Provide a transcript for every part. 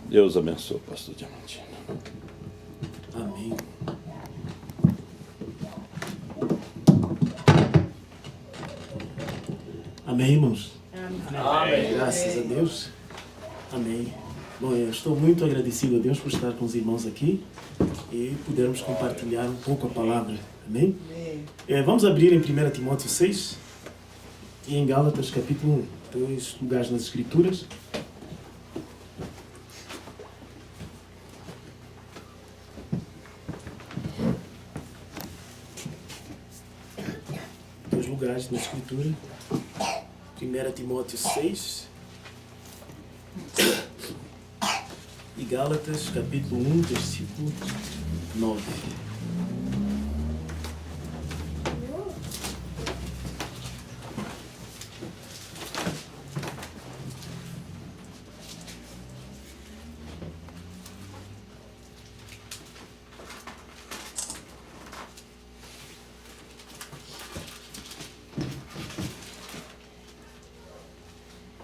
Deus abençoe, pastor Diamantino. Amém. Amém, irmãos? Amém. Graças a Deus. Amém. Bom, eu estou muito agradecido a Deus por estar com os irmãos aqui e pudermos compartilhar um pouco a palavra. Amém? Vamos abrir em 1 Timóteo 6 e em Gálatas capítulo 1, dois lugares nas Escrituras. Dois lugares na Escritura. 1 Timóteo 6 e Gálatas capítulo 1, versículo 9.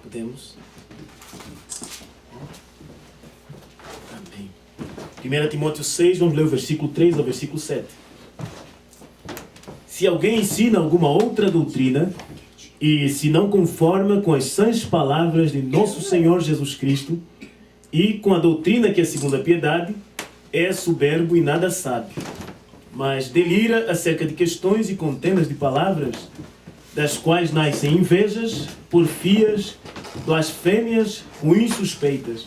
Podemos? Amém. 1 Timóteo 6, vamos ler o versículo 3 ao versículo 7. Se alguém ensina alguma outra doutrina, e se não conforma com as sãs palavras de nosso Senhor Jesus Cristo, e com a doutrina que é segundo a piedade, é soberbo e nada sabe, mas delira acerca de questões e contendas de palavras, das quais nascem invejas, porfias, blasfêmias, ruins suspeitas,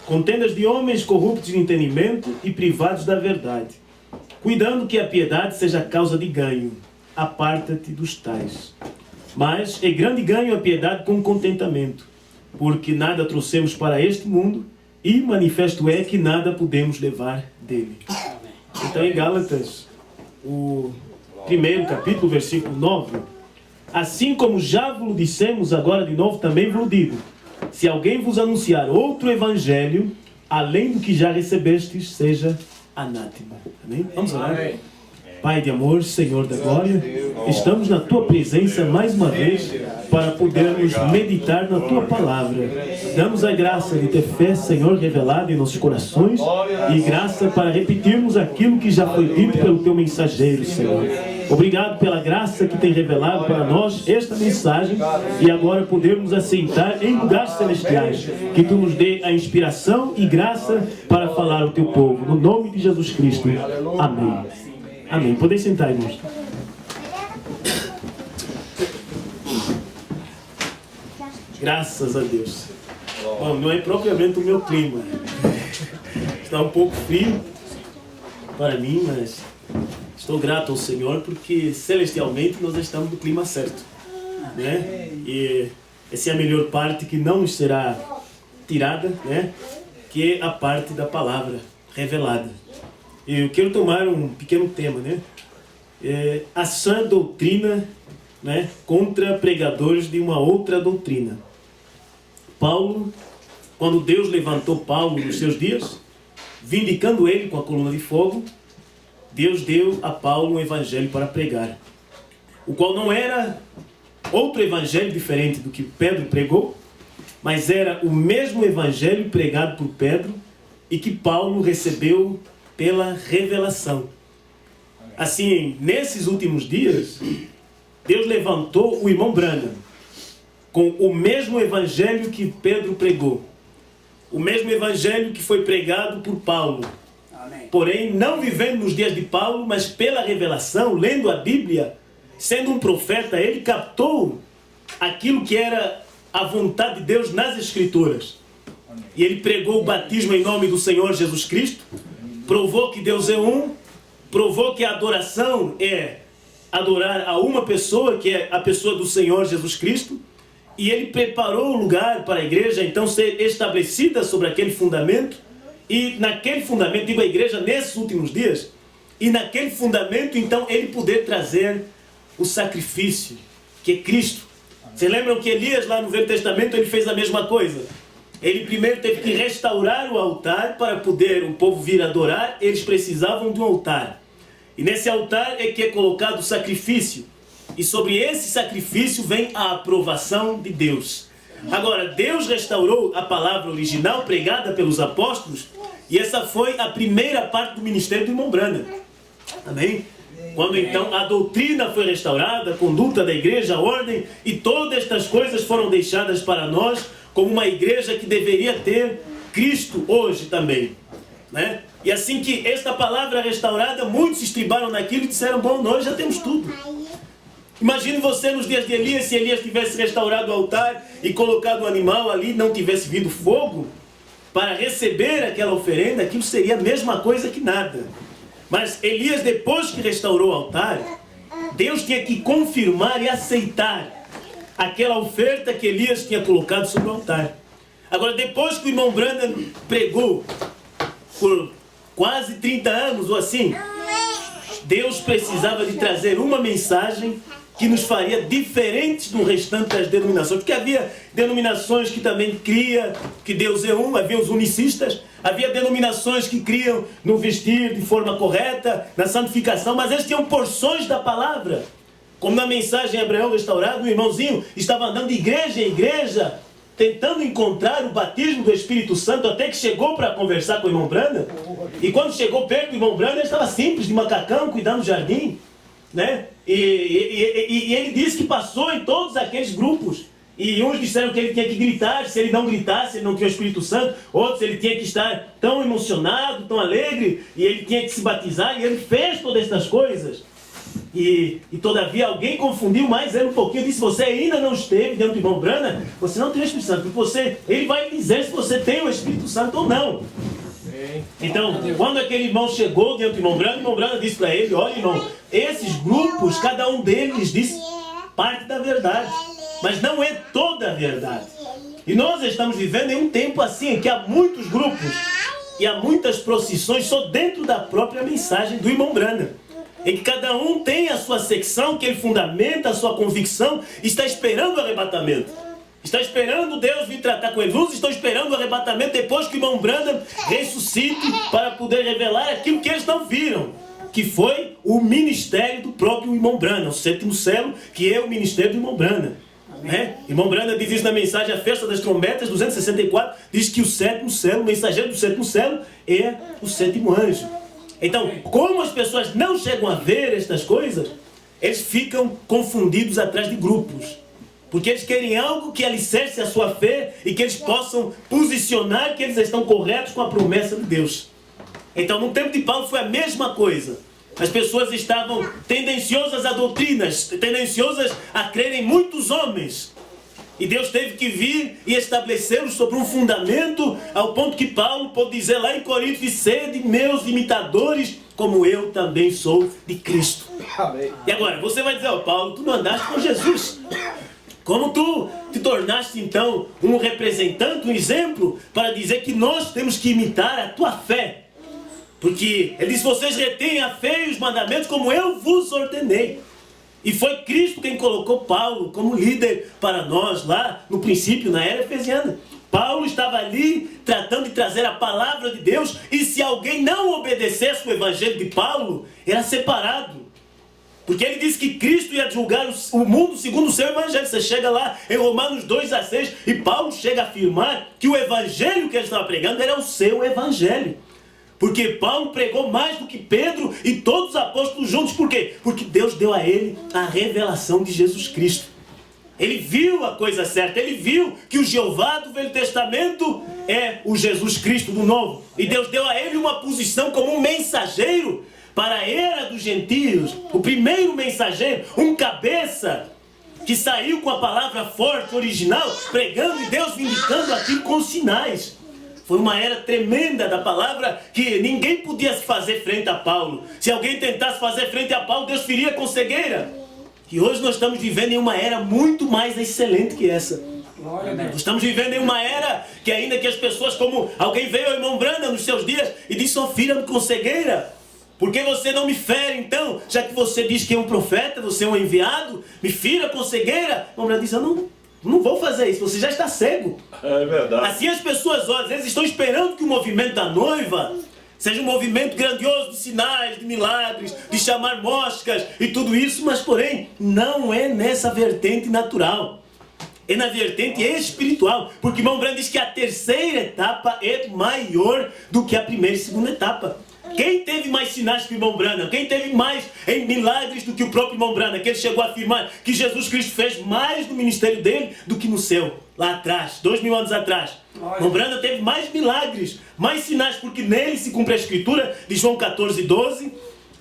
contendas de homens corruptos de entendimento e privados da verdade, cuidando que a piedade seja causa de ganho. Aparta-te dos tais. Mas é grande ganho a piedade com contentamento, porque nada trouxemos para este mundo, e manifesto é que nada podemos levar dele. Então em Gálatas, o primeiro capítulo, versículo 9, assim como já vos dissemos, agora de novo também vos digo, se alguém vos anunciar outro evangelho, além do que já recebestes, seja anátema. Amém? Vamos orar. Amém. Pai de amor, Senhor da glória, estamos na Tua presença mais uma vez para podermos meditar na Tua palavra. Damos a graça de ter fé, Senhor, revelada em nossos corações e graça para repetirmos aquilo que já foi dito pelo Teu mensageiro, Senhor. Obrigado pela graça que tem revelado para nós esta mensagem e agora podermos assentar em lugares celestiais. Que Tu nos dê a inspiração e graça para falar ao Teu povo. No nome de Jesus Cristo. Amém. Amém. Podem sentar, irmãos. Graças a Deus. Bom, não é propriamente o meu clima. Está um pouco frio para mim, mas estou grato ao Senhor porque celestialmente nós estamos no clima certo, né? E essa é a melhor parte que não nos será tirada, né? Que é a parte da palavra revelada. Eu quero tomar um pequeno tema, né? A sã doutrina, né? Contra pregadores de uma outra doutrina. Paulo, quando Deus levantou Paulo nos seus dias, vindicando ele com a coluna de fogo, Deus deu a Paulo um evangelho para pregar, o qual não era outro evangelho diferente do que Pedro pregou, mas era o mesmo evangelho pregado por Pedro e que Paulo recebeu pela revelação. Assim, nesses últimos dias, Deus levantou o irmão Branham com o mesmo evangelho que Pedro pregou, o mesmo evangelho que foi pregado por Paulo. Amém. Porém, não vivendo nos dias de Paulo, mas pela revelação, lendo a Bíblia, sendo um profeta, ele captou aquilo que era a vontade de Deus nas Escrituras. Amém. E ele pregou o batismo em nome do Senhor Jesus Cristo, provou que Deus é um, provou que a adoração é adorar a uma pessoa, que é a pessoa do Senhor Jesus Cristo, e ele preparou o lugar para a igreja então ser estabelecida sobre aquele fundamento, e naquele fundamento, digo a igreja nesses últimos dias, e naquele fundamento então ele poder trazer o sacrifício, que é Cristo. Vocês lembram que Elias lá no Velho Testamento ele fez a mesma coisa? Ele primeiro teve que restaurar o altar para poder o povo vir adorar. Eles precisavam de um altar. E nesse altar é que é colocado o sacrifício. E sobre esse sacrifício vem a aprovação de Deus. Agora, Deus restaurou a palavra original pregada pelos apóstolos, e essa foi a primeira parte do ministério do irmão Branham. Amém? Quando então a doutrina foi restaurada, a conduta da igreja, a ordem, e todas estas coisas foram deixadas para nós como uma igreja que deveria ter Cristo hoje também, né? E assim que esta palavra restaurada, muitos se estribaram naquilo e disseram: bom, nós já temos tudo. Imagine você nos dias de Elias, se Elias tivesse restaurado o altar e colocado o animal ali, não tivesse vindo fogo para receber aquela oferenda, aquilo seria a mesma coisa que nada. Mas Elias, depois que restaurou o altar, Deus tinha que confirmar e aceitar aquela oferta que Elias tinha colocado sobre o altar. Agora, depois que o irmão Branham pregou por quase 30 anos ou assim, Deus precisava de trazer uma mensagem que nos faria diferentes do restante das denominações. Porque havia denominações que também criam que Deus é um, havia os unicistas, havia denominações que criam no vestir de forma correta, na santificação, mas eles tinham porções da palavra. Como na mensagem Abraão restaurado, o irmãozinho estava andando de igreja em igreja, tentando encontrar o batismo do Espírito Santo, até que chegou para conversar com o irmão Branham. E quando chegou perto do irmão Branham, ele estava simples, de macacão, cuidando do jardim, né? E ele disse que passou em todos aqueles grupos. E uns disseram que ele tinha que gritar, se ele não gritasse, ele não tinha o Espírito Santo. Outros, ele tinha que estar tão emocionado, tão alegre, e ele tinha que se batizar, e ele fez todas estas coisas. E todavia alguém confundiu mais ele um pouquinho, disse: você ainda não esteve dentro do irmão Branham, você não tem o Espírito Santo, porque ele vai dizer se você tem o Espírito Santo ou não. Então, quando aquele irmão chegou dentro do irmão Branham disse para ele: olha, irmão, esses grupos, cada um deles disse parte da verdade, mas não é toda a verdade. E nós estamos vivendo em um tempo assim, em que há muitos grupos e há muitas procissões só dentro da própria mensagem do irmão Branham, em que cada um tem a sua secção, que ele fundamenta a sua convicção, está esperando o arrebatamento. Está esperando Deus vir tratar com eles. Uns estão esperando o arrebatamento depois que o irmão Branham ressuscite para poder revelar aquilo que eles não viram, que foi o ministério do próprio irmão Branham, o sétimo selo, que é o ministério do irmão Branham. Irmão Branham diz isso na mensagem A Festa das Trombetas, 264, diz que o sétimo selo, o mensageiro do sétimo selo, é o sétimo anjo. Então, como as pessoas não chegam a ver estas coisas, eles ficam confundidos atrás de grupos. Porque eles querem algo que alicerce a sua fé e que eles possam posicionar que eles estão corretos com a promessa de Deus. Então, no tempo de Paulo foi a mesma coisa. As pessoas estavam tendenciosas a doutrinas, tendenciosas a crerem em muitos homens. E Deus teve que vir e estabelecê-los sobre um fundamento, ao ponto que Paulo pode dizer lá em Coríntios: sede meus imitadores, como eu também sou de Cristo. Amém. E agora, você vai dizer: Paulo, tu não andaste com Jesus. Como tu te tornaste então um representante, um exemplo, para dizer que nós temos que imitar a tua fé? Porque ele diz: vocês retêm a fé e os mandamentos como eu vos ordenei. E foi Cristo quem colocou Paulo como líder para nós lá no princípio, na era efesiana. Paulo estava ali tratando de trazer a palavra de Deus, e se alguém não obedecesse o evangelho de Paulo, era separado. Porque ele disse que Cristo ia julgar o mundo segundo o seu evangelho. Você chega lá em Romanos 2:6 e Paulo chega a afirmar que o evangelho que ele estava pregando era o seu evangelho. Porque Paulo pregou mais do que Pedro e todos os apóstolos juntos. Por quê? Porque Deus deu a ele a revelação de Jesus Cristo. Ele viu a coisa certa. Ele viu que o Jeová do Velho Testamento é o Jesus Cristo do Novo. E Deus deu a ele uma posição como um mensageiro para a era dos gentios. O primeiro mensageiro, um cabeça, que saiu com a palavra forte, original, pregando, e Deus vindicando aquilo com sinais. Foi uma era tremenda da palavra, que ninguém podia se fazer frente a Paulo. Se alguém tentasse fazer frente a Paulo, Deus feria com cegueira. E hoje nós estamos vivendo em uma era muito mais excelente que essa. Nós estamos vivendo em uma era que, ainda que as pessoas, como alguém veio ao irmão Branham nos seus dias e disse: ó, fira-me com cegueira. Por que você não me fere então? Já que você diz que é um profeta, você é um enviado, me fira com cegueira. O irmão Branham diz: eu não vou fazer isso, você já está cego. É verdade. Assim as pessoas, às vezes, estão esperando que o movimento da noiva seja um movimento grandioso de sinais, de milagres, de chamar moscas e tudo isso, mas porém não é nessa vertente natural. é na vertente espiritual. Porque irmão Branham diz que a terceira etapa é maior do que a primeira e segunda etapa. Quem teve mais sinais que o irmão Branham? Quem teve mais em milagres do que o próprio irmão Branham? Que ele chegou a afirmar que Jesus Cristo fez mais no ministério dele do que no céu, lá atrás, 2000 anos atrás. O irmão Branham teve mais milagres, mais sinais, porque nele se cumpre a escritura de João 14:12,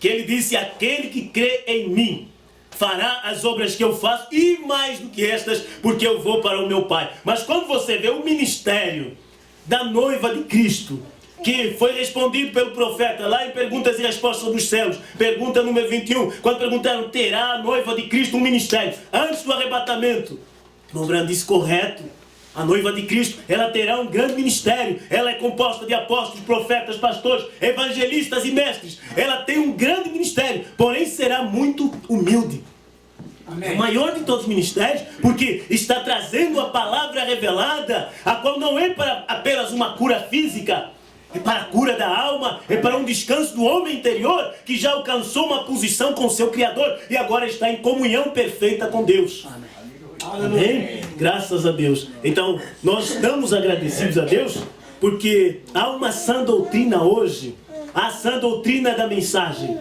que ele disse: aquele que crê em mim fará as obras que eu faço e mais do que estas, porque eu vou para o meu Pai. Mas quando você vê o ministério da noiva de Cristo, que foi respondido pelo profeta lá em Perguntas e Respostas dos Céus, pergunta número 21, quando perguntaram: terá a noiva de Cristo um ministério antes do arrebatamento? O Branham disse: correto. A noiva de Cristo, ela terá um grande ministério. Ela é composta de apóstolos, profetas, pastores, evangelistas e mestres. Ela tem um grande ministério, porém será muito humilde. Amém. O maior de todos os ministérios, porque está trazendo a palavra revelada, a qual não é para apenas uma cura física, é para a cura da alma, é para um descanso do homem interior, que já alcançou uma posição com seu Criador e agora está em comunhão perfeita com Deus. Amém. Amém? Graças a Deus. Então, nós estamos agradecidos a Deus, porque há uma sã doutrina hoje, a sã doutrina da mensagem.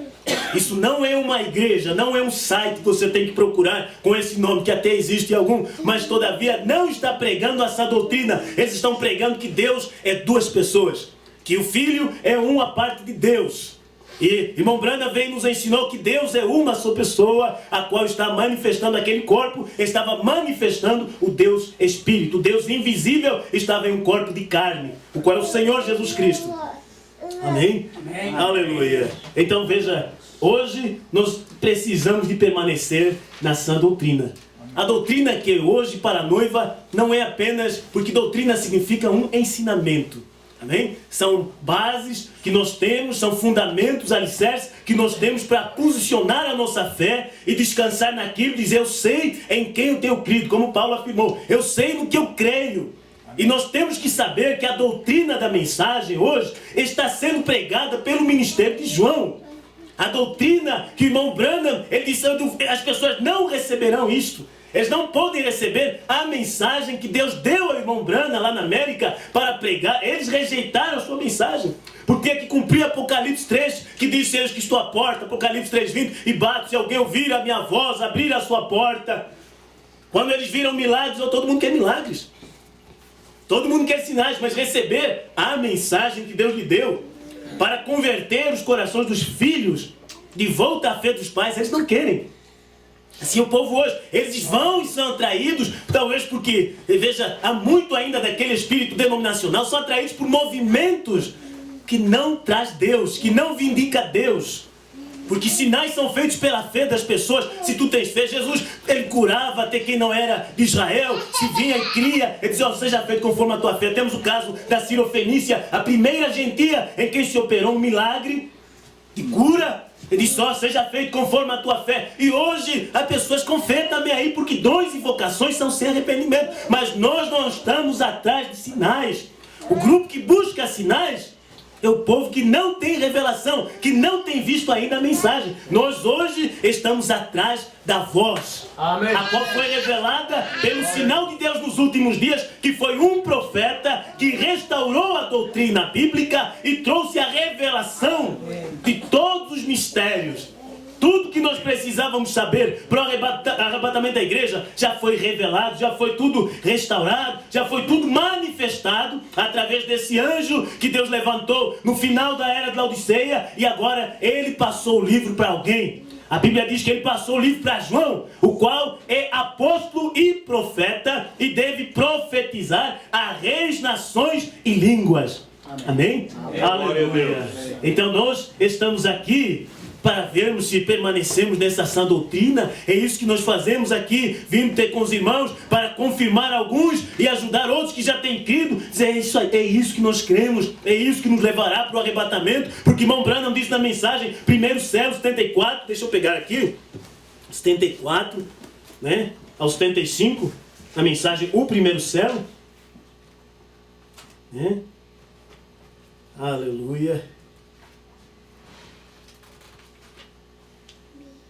Isso não é uma igreja, não é um site que você tem que procurar com esse nome, que até existe algum, mas todavia não está pregando essa doutrina. Eles estão pregando que Deus é duas pessoas, que o Filho é um à parte de Deus. E irmão Branham veio e nos ensinou que Deus é uma só pessoa, a qual está manifestando aquele corpo, estava manifestando o Deus Espírito. O Deus invisível estava em um corpo de carne, o qual é o Senhor Jesus Cristo. Amém? Amém. Aleluia. Então veja, hoje nós precisamos de permanecer na sã doutrina. A doutrina que hoje para a noiva não é apenas, porque doutrina significa um ensinamento. Amém? São bases que nós temos, são fundamentos, alicerces que nós temos para posicionar a nossa fé e descansar naquilo, dizer: eu sei em quem eu tenho crido, como Paulo afirmou, eu sei no que eu creio. E nós temos que saber que a doutrina da mensagem hoje está sendo pregada pelo ministério de João. A doutrina que o irmão Branham, ele disse: as pessoas não receberão isto. Eles não podem receber a mensagem que Deus deu ao irmão Branham lá na América para pregar. Eles rejeitaram a sua mensagem. Porque que cumprir Apocalipse 3, que diz: eis que estou à porta, Apocalipse 3:20, e bato, se alguém ouvir a minha voz, abrir a sua porta. Quando eles viram milagres, todo mundo quer milagres. Todo mundo quer sinais, mas receber a mensagem que Deus lhe deu para converter os corações dos filhos de volta à fé dos pais, eles não querem. Assim o povo hoje, eles vão e são atraídos, talvez porque, veja, há muito ainda daquele espírito denominacional, são atraídos por movimentos que não traz Deus, que não vindica Deus. Porque sinais são feitos pela fé das pessoas. Se tu tens fé, Jesus, ele curava até quem não era de Israel. Se vinha e cria, ele dizia: seja feito conforme a tua fé. Temos o caso da Cirofenícia, a primeira gentia em quem se operou um milagre de cura. Ele disse: seja feito conforme a tua fé. E hoje há pessoas com fé também aí, porque dons e vocações são sem arrependimento. Mas nós não estamos atrás de sinais. O grupo que busca sinais é o povo que não tem revelação, que não tem visto ainda a mensagem. Nós hoje estamos atrás da voz, amém, a qual foi revelada pelo sinal de Deus nos últimos dias, que foi um profeta que restaurou a doutrina bíblica e trouxe a revelação de todos os mistérios. Tudo que nós precisávamos saber para o arrebatamento da igreja já foi revelado, já foi tudo restaurado, já foi tudo manifestado através desse anjo que Deus levantou no final da era de Laodiceia, e agora ele passou o livro para alguém. A Bíblia diz que ele passou o livro para João, o qual é apóstolo e profeta e deve profetizar a reis, nações e línguas. Amém? Amém? Aleluia. Então nós estamos aqui para vermos se permanecemos nessa sã doutrina. É isso que nós fazemos aqui, vindo ter com os irmãos para confirmar alguns e ajudar outros que já têm crido. Dizer: é isso que nós cremos, é isso que nos levará para o arrebatamento. Porque irmão Branham disse na mensagem, 1 Céu 74, deixa eu pegar aqui, 74, né, ao 75, na mensagem O Primeiro Céu, né? Aleluia.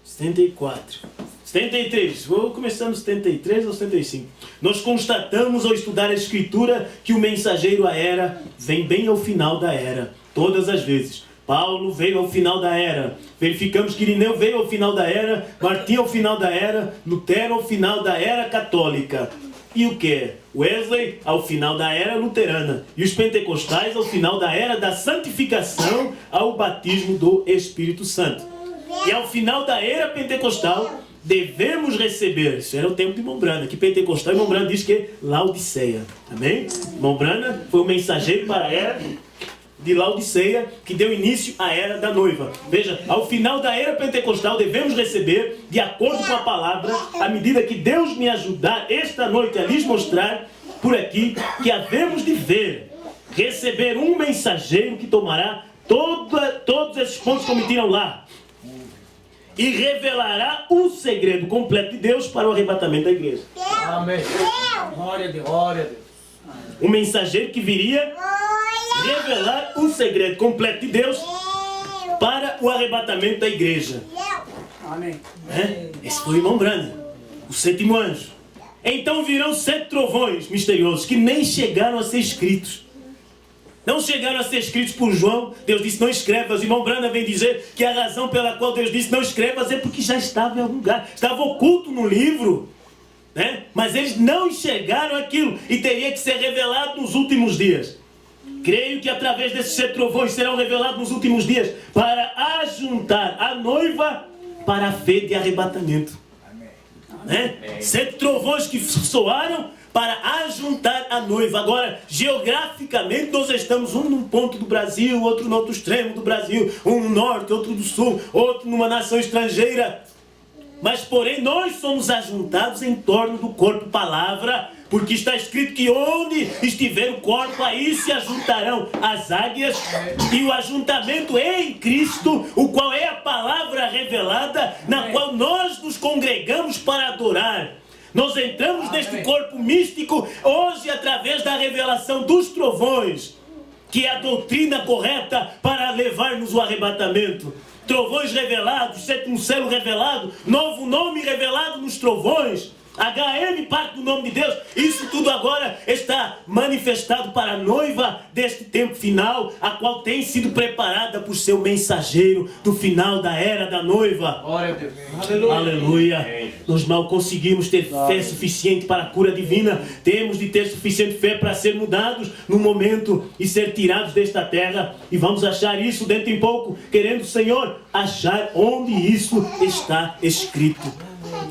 74, 73, vou começando 73 ou 75. Nós constatamos ao estudar a Escritura que o mensageiro à era vem bem ao final da era, todas as vezes. Paulo veio ao final da era, verificamos que Irineu veio ao final da era, Martim ao final da era, Lutero ao final da era católica. E o que? Wesley ao final da era luterana. E os pentecostais ao final da era da santificação ao batismo do Espírito Santo. E ao final da era pentecostal devemos receber, isso era o tempo de Mombrana, que pentecostal e Mombrana diz que é Laodiceia. Amém? Mombrana foi o mensageiro para a era de Laodiceia, que deu início à era da noiva. Veja, ao final da era pentecostal devemos receber, de acordo com a palavra, à medida que Deus me ajudar esta noite a lhes mostrar por aqui, que havemos de ver, receber um mensageiro que tomará todos esses pontos que omitiram lá e revelará o segredo completo de Deus para o arrebatamento da igreja. Amém. Glória a Deus, glória a Deus. Um mensageiro que viria revelar o segredo completo de Deus para o arrebatamento da igreja. Amém. Esse foi o irmão Brando, o sétimo anjo. Então virão 7 trovões misteriosos que nem chegaram a ser escritos. Não chegaram a ser escritos por João. Deus disse, não escrevas. O irmão Branda vem dizer que a razão pela qual Deus disse não escrevas é porque já estava em algum lugar. Estava oculto no livro. Né? Mas eles não enxergaram aquilo e teria que ser revelado nos últimos dias. Creio que através desses 7 trovões serão revelados nos últimos dias para ajuntar a noiva para a fé de arrebatamento. Né? 7 trovões que soaram para ajuntar a noiva. Agora, geograficamente, nós estamos um num ponto do Brasil, outro no outro extremo do Brasil, um no norte, outro do sul, outro numa nação estrangeira. Mas, porém, nós somos ajuntados em torno do corpo palavra, porque está escrito que onde estiver o corpo, aí se ajuntarão as águias, e o ajuntamento é em Cristo, o qual é a palavra revelada, na qual nós nos congregamos para adorar. Nós entramos neste corpo místico hoje através da revelação dos trovões, que é a doutrina correta para levar-nos ao arrebatamento. Trovões revelados, 7º selo revelado, novo nome revelado nos trovões. HM, parte do nome de Deus. Isso tudo agora está manifestado para a noiva deste tempo final, a qual tem sido preparada por seu mensageiro do final da era da noiva. Glória a Deus. Aleluia. Aleluia. Nós mal conseguimos ter fé suficiente para a cura divina. Temos de ter suficiente fé para ser mudados no momento e ser tirados desta terra. E vamos achar isso dentro em pouco, querendo o Senhor achar onde isso está escrito.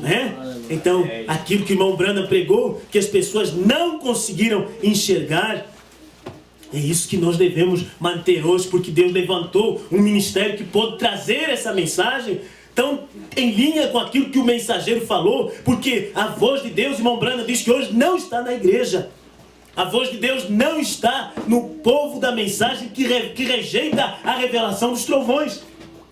Né? Então, aquilo que o irmão Branda pregou, que as pessoas não conseguiram enxergar, é isso que nós devemos manter hoje, porque Deus levantou um ministério que pode trazer essa mensagem tão em linha com aquilo que o mensageiro falou, porque a voz de Deus, irmão Branda diz que hoje não está na igreja. A voz de Deus não está no povo da mensagem que rejeita a revelação dos trovões.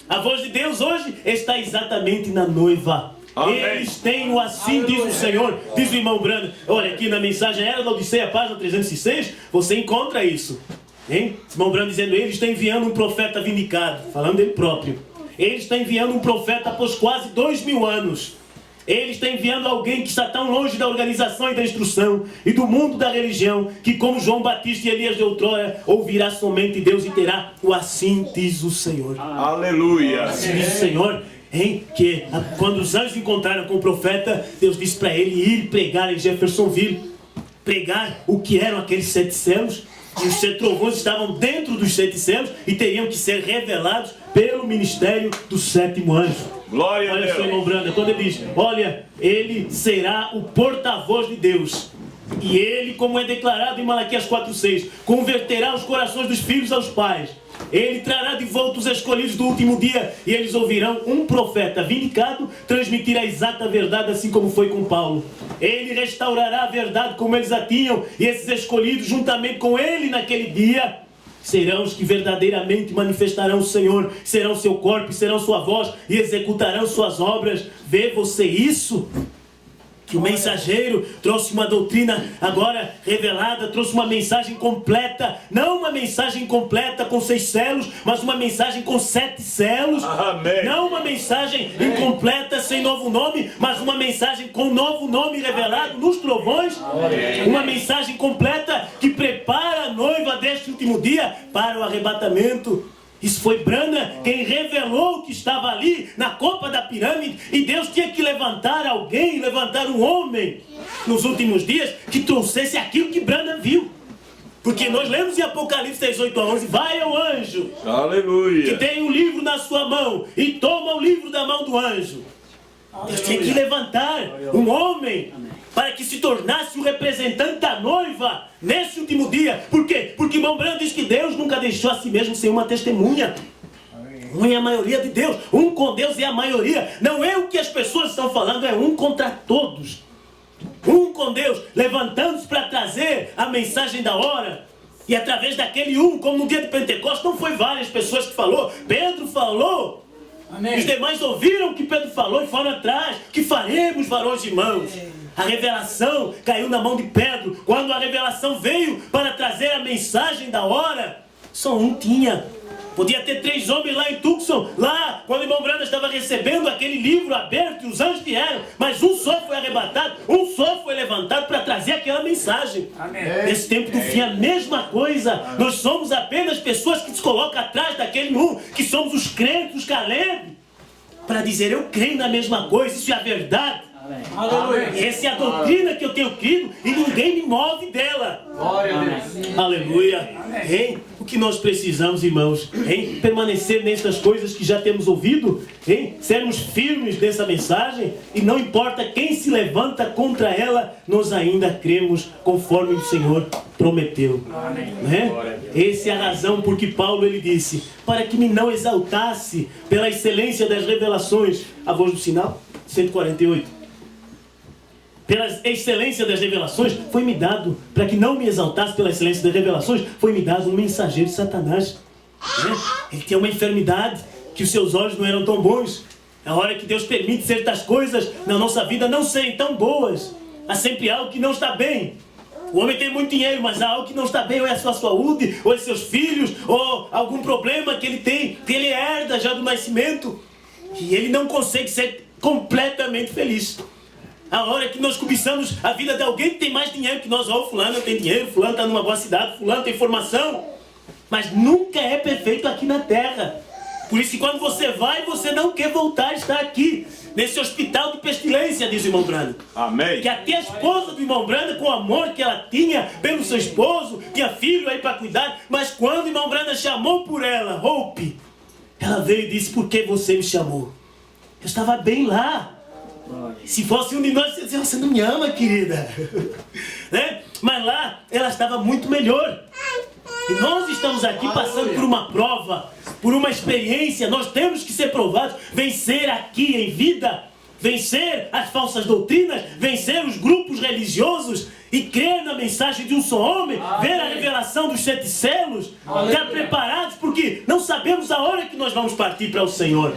A voz de Deus hoje está exatamente na noiva. Amém. Eles têm o assim diz o Senhor, diz o irmão Brando. Olha, aqui na mensagem Era da Odisseia, página 306, você encontra isso. Hein? O irmão Brando dizendo, ele está enviando um profeta vindicado, falando dele próprio. Ele está enviando um profeta após quase 2000 anos. Ele está enviando alguém que está tão longe da organização e da instrução e do mundo da religião, que como João Batista e Elias de outrora, ouvirá somente Deus e terá o assim diz o Senhor. Aleluia. Assim diz o Senhor. Que quando os anjos encontraram com o profeta, Deus disse para ele ir pregar em Jeffersonville, pregar o que eram aqueles 7 selos, e os 7 trovões estavam dentro dos 7 selos e teriam que ser revelados pelo ministério do 7º anjo. Glória a Deus. Olha só, irmão Branda, quando ele diz, olha, ele será o porta-voz de Deus. E ele, como é declarado em Malaquias 4:6, converterá os corações dos filhos aos pais. Ele trará de volta os escolhidos do último dia, e eles ouvirão um profeta vindicado transmitir a exata verdade, assim como foi com Paulo. Ele restaurará a verdade como eles a tinham, e esses escolhidos juntamente com ele naquele dia serão os que verdadeiramente manifestarão o Senhor, serão seu corpo, serão sua voz e executarão suas obras. Vê você isso? Que o mensageiro trouxe uma doutrina agora revelada, trouxe uma mensagem completa, não uma mensagem completa com 6 selos, mas uma mensagem com 7 selos. Amém. Não uma mensagem incompleta sem novo nome, mas uma mensagem com novo nome revelado nos trovões. Uma mensagem completa que prepara a noiva deste último dia para o arrebatamento. Isso foi Branham quem revelou que estava ali na copa da pirâmide, e Deus tinha que levantar alguém, levantar um homem nos últimos dias que trouxesse aquilo que Branham viu. Porque nós lemos em Apocalipse 6:8-11, vai ao anjo Aleluia. que tem um livro na sua mão e toma o livro da mão do anjo. Deus tinha que levantar um homem para que se tornasse o representante da noiva nesse último dia. Por quê? Porque irmão Branham diz que Deus nunca deixou a si mesmo sem uma testemunha. Um é a maioria de Deus. Um com Deus é a maioria. Não é o que as pessoas estão falando, é um contra todos. Um com Deus, levantando-se para trazer a mensagem da hora. E através daquele um, como no dia de Pentecostes, não foi várias pessoas que falou. Pedro falou. Amém. Os demais ouviram o que Pedro falou e foram atrás. O que faremos, varões e irmãos? A revelação caiu na mão de Pedro. Quando a revelação veio para trazer a mensagem da hora, só um tinha. Podia ter 3 homens lá em Tucson, lá quando o irmão Branham estava recebendo aquele livro aberto e os anjos vieram, mas um só foi arrebatado, um só foi levantado para trazer aquela mensagem. Amém. Nesse tempo do fim, a mesma coisa. Nós somos apenas pessoas que se colocam atrás daquele um, que somos os crentes, os Caleb, para dizer eu creio na mesma coisa, isso é a verdade. Aleluia. Essa é a doutrina que eu tenho crido e ninguém me move dela. Glória a Deus. Aleluia. Hein? O que nós precisamos, irmãos, em permanecer nestas coisas que já temos ouvido, em sermos firmes nessa mensagem, e não importa quem se levanta contra ela, nós ainda cremos conforme o Senhor prometeu. Né? Essa é a razão por que Paulo ele disse, para que me não exaltasse pela excelência das revelações. A voz do sinal, 148. Pela excelência das revelações, foi-me dado, para que não me exaltasse pela excelência das revelações, foi-me dado um mensageiro de Satanás. Né? Ele tinha uma enfermidade, que os seus olhos não eram tão bons. A hora que Deus permite certas coisas na nossa vida não serem tão boas. Há sempre algo que não está bem. O homem tem muito dinheiro, mas há algo que não está bem, ou é a sua saúde, ou é seus filhos, ou algum problema que ele tem, que ele herda já do nascimento. E ele não consegue ser completamente feliz. A hora que nós cobiçamos a vida de alguém que tem mais dinheiro que nós, ó, fulano tem dinheiro, fulano está numa boa cidade, fulano tem formação, mas nunca é perfeito aqui na terra. Por isso que quando você vai, você não quer voltar a estar aqui, nesse hospital de pestilência, diz o irmão Branham. Amém. Que até a esposa do irmão Branham, com o amor que ela tinha pelo seu esposo, tinha filho aí para cuidar, mas quando o irmão Branham chamou por ela, Hope, ela veio e disse, por que você me chamou? Eu estava bem lá. Se fosse um de nós, você dizia, você não me ama, querida. Né? Mas lá, ela estava muito melhor. E nós estamos aqui passando por uma prova, por uma experiência. Nós temos que ser provados, vencer aqui em vida, vencer as falsas doutrinas, vencer os grupos religiosos e crer na mensagem de um só homem, ver a revelação dos 7 selos, estar preparados, porque não sabemos a hora que nós vamos partir para o Senhor.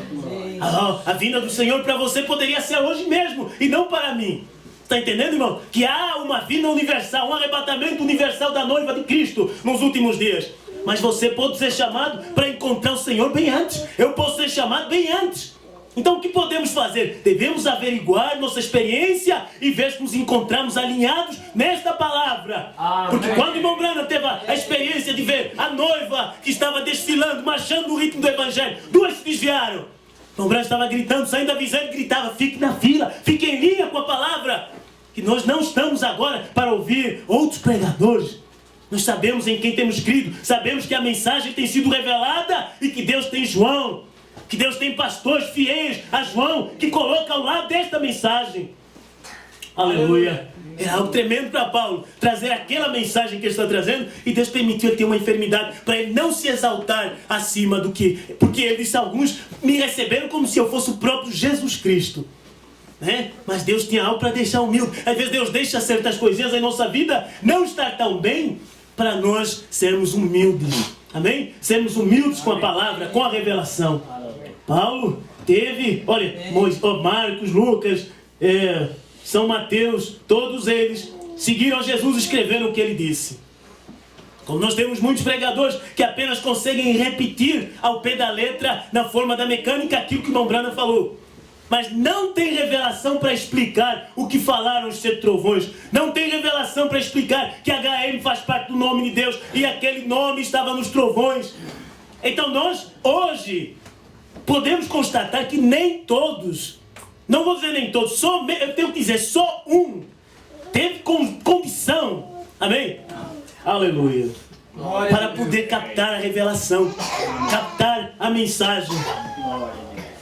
A vinda do Senhor para você poderia ser hoje mesmo e não para mim. Está entendendo, irmão? Que há uma vinda universal, um arrebatamento universal da noiva de Cristo nos últimos dias. Mas você pode ser chamado para encontrar o Senhor bem antes. Eu posso ser chamado bem antes. Então o que podemos fazer? Devemos averiguar nossa experiência e ver se nos encontramos alinhados nesta palavra. Porque quando o irmão Branham teve a experiência de ver a noiva que estava desfilando, marchando no ritmo do Evangelho, 2 se desviaram. O irmão Branham estava gritando, saindo da visão e gritava, fique na fila, fique em linha com a palavra. Que nós não estamos agora para ouvir outros pregadores. Nós sabemos em quem temos crido, sabemos que a mensagem tem sido revelada e que Deus tem João. Que Deus tem pastores fiéis a João que coloca ao lado desta mensagem. Aleluia. Era algo tremendo para Paulo trazer aquela mensagem que ele está trazendo, e Deus permitiu ele ter uma enfermidade para ele não se exaltar acima do que... Porque ele disse, alguns me receberam como se eu fosse o próprio Jesus Cristo. Né? Mas Deus tinha algo para deixar humilde. Às vezes Deus deixa certas coisinhas em nossa vida não estar tão bem para nós sermos humildes. Amém? Sermos humildes com a palavra, com a revelação. Paulo teve, olha, Marcos, Lucas, São Mateus, todos eles seguiram Jesus e escreveram o que ele disse. Como nós temos muitos pregadores que apenas conseguem repetir ao pé da letra, na forma da mecânica, aquilo que o irmão Branham falou. Mas não tem revelação para explicar o que falaram os 7 trovões. Não tem revelação para explicar que HM faz parte do nome de Deus e aquele nome estava nos trovões. Então nós, hoje, podemos constatar que nem todos, não vou dizer nem todos, eu tenho que dizer, só um teve condição, amém? Aleluia. Para poder captar a revelação, captar a mensagem.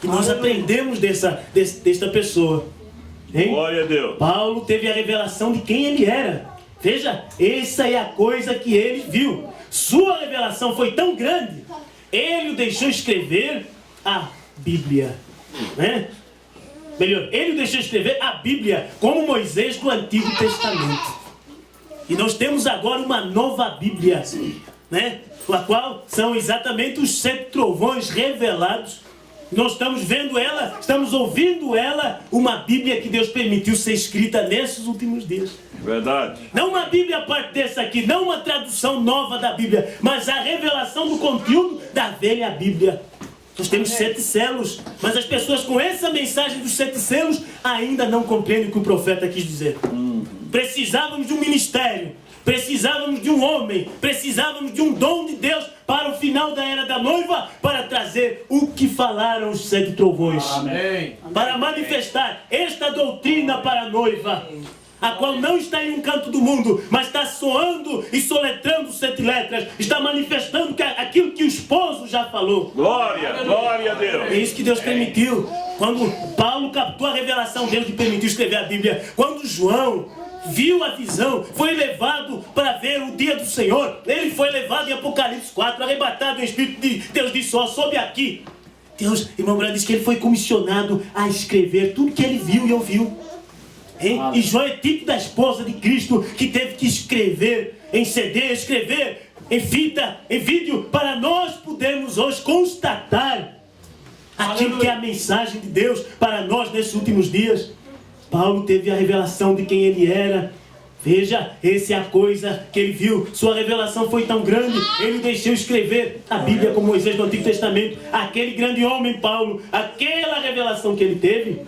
E nós aprendemos desta pessoa. Hein? Glória a Deus. Paulo teve a revelação de quem ele era. Veja, essa é a coisa que ele viu. Sua revelação foi tão grande, ele o deixou escrever a Bíblia. Né? Melhor, ele o deixou escrever a Bíblia como Moisés do Antigo Testamento. E nós temos agora uma nova Bíblia, né? A qual são exatamente os 7 trovões revelados. Nós estamos vendo ela, estamos ouvindo ela, uma Bíblia que Deus permitiu ser escrita nesses últimos dias. Verdade. Não uma Bíblia a parte dessa aqui, não uma tradução nova da Bíblia, mas a revelação do conteúdo da velha Bíblia. Nós temos 7 selos, mas as pessoas com essa mensagem dos 7 selos ainda não compreendem o que o profeta quis dizer. Precisávamos de um ministério, precisávamos de um homem, precisávamos de um dom de Deus para o final da era da noiva, para trazer o que falaram os 7 trovões. Amém. Para manifestar esta doutrina para a noiva, a qual não está em um canto do mundo, mas está soando e soletrando 7 letras, está manifestando aquilo que o esposo já falou. Glória, glória a Deus. É isso que Deus permitiu. Quando Paulo captou a revelação, Deus lhe permitiu escrever a Bíblia. Quando João viu a visão, foi levado para ver o dia do Senhor, ele foi levado em Apocalipse 4, arrebatado em Espírito de Deus, disse, ó, sobe aqui. Deus, irmão Branham, diz que ele foi comissionado a escrever tudo que ele viu e ouviu. E João é tipo da esposa de Cristo, que teve que escrever em CD, escrever em fita, em vídeo, para nós podermos hoje constatar aquilo que é a mensagem de Deus para nós nesses últimos dias. Paulo teve a revelação de quem ele era. Veja, essa é a coisa que ele viu. Sua revelação foi tão grande, ele deixou escrever a Bíblia como Moisés do Antigo Testamento. Aquele grande homem, Paulo, aquela revelação que ele teve,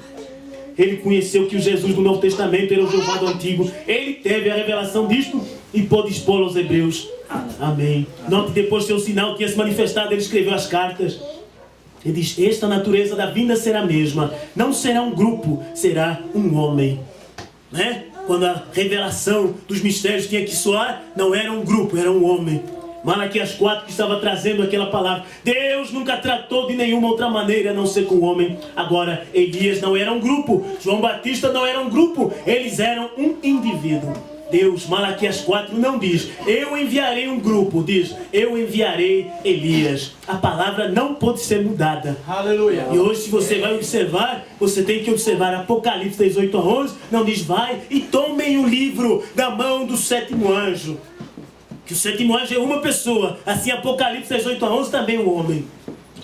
ele conheceu que o Jesus do Novo Testamento era o Jeová do Antigo. Ele teve a revelação disto e pôde expô-lo aos hebreus. Amém. Note, depois do seu sinal que ia se manifestado, ele escreveu as cartas. Ele diz, esta natureza da vinda será a mesma. Não será um grupo, será um homem. Né? Quando a revelação dos mistérios tinha que soar, não era um grupo, era um homem. Malaquias 4 que estava trazendo aquela palavra. Deus nunca tratou de nenhuma outra maneira a não ser com o homem. Agora, Elias não era um grupo, João Batista não era um grupo, eles eram um indivíduo. Deus, Malaquias 4 não diz, eu enviarei um grupo, diz, eu enviarei Elias. A palavra não pode ser mudada. Aleluia. E hoje, se você vai observar, você tem que observar Apocalipse 18 a 11, não diz, vai e tomem o livro da mão do 7º anjo. Que o 7º anjo é uma pessoa, assim Apocalipse 18 a 11 também um homem.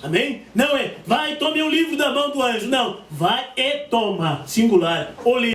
Amém? Não é, vai e tome o livro da mão do anjo, não, vai e toma, singular, o livro.